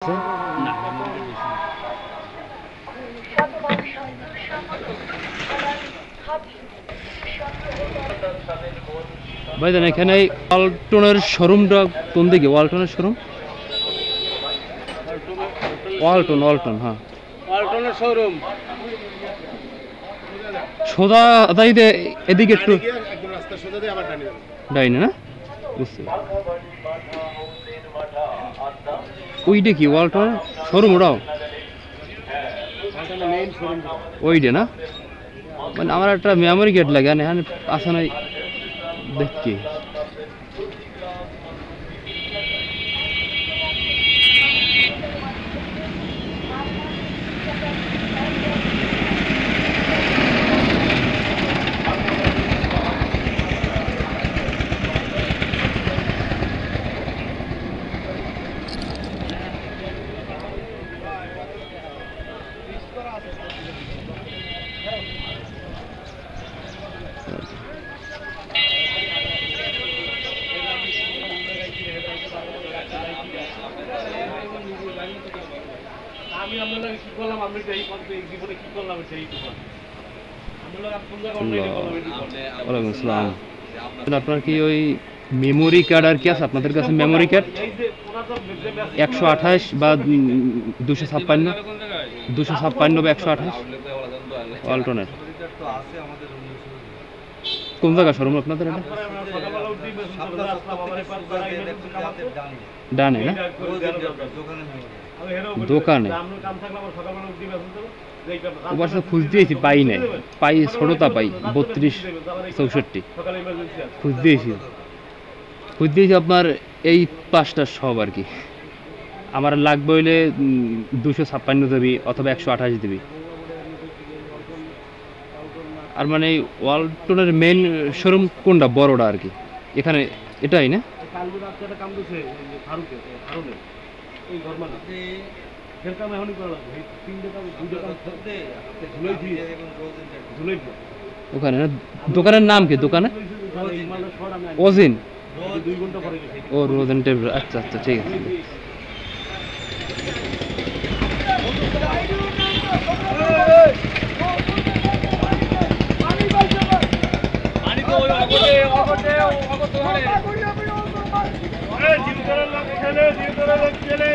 না ভাইজান এখানে ওয়ালটনের শোরুমটা কোন দিকে? ওয়ালটনের শোরুম ওয়ালটন হ্যাঁ ওয়ালটনের শোরুম সোজা যাইতে এদিকে একটু একদম রাস্তা সোজা দিয়ে আবার ডানে যাবেন। ডাইনে না বুঝছি। ওইটা কি ওয়ালটনের শোরুম? ওটাও ওয়ালটনের মেইন শোরুম। ওইটা না, মানে আমার একটা মেমোরি গেট লাগে এখানে আছে না দেখি। আমি আপনাদের কি করলাম, আপনি এই জীবনে কি করলাম সেই ওয়ালাইকুম আসসালাম। আপনার কি ওই মেমোরি কার্ড আর কি আছে আপনাদের কাছে? মেমোরি কার্ড 128 বা 256 বা 128 ওয়ালটনের কোন জায়গা শোরুম আপনাদের? এটা ডানে না দোকানে ওবার সাথে খুঁজ দিয়েছি, পাই নাই, পাই ছোটতা পাই 32 64 খুঁজ দিয়েছি আপনার এই 5টা সব আর কি। আমার লাগবে হইলে 256 দেবি অথবা 128 দেবি। আর মানে ওয়ালটনের মেইন শোরুম কোনটা বড়টা আর কি এখানে? এটাই না? ওখানে না? দোকানের নাম কি? দোকানে ওজিন ও রোজেন টেবিল। আচ্ছা আচ্ছা ঠিক আছে। জিম করার লোক এখানে, জিম করার লোক ছেলে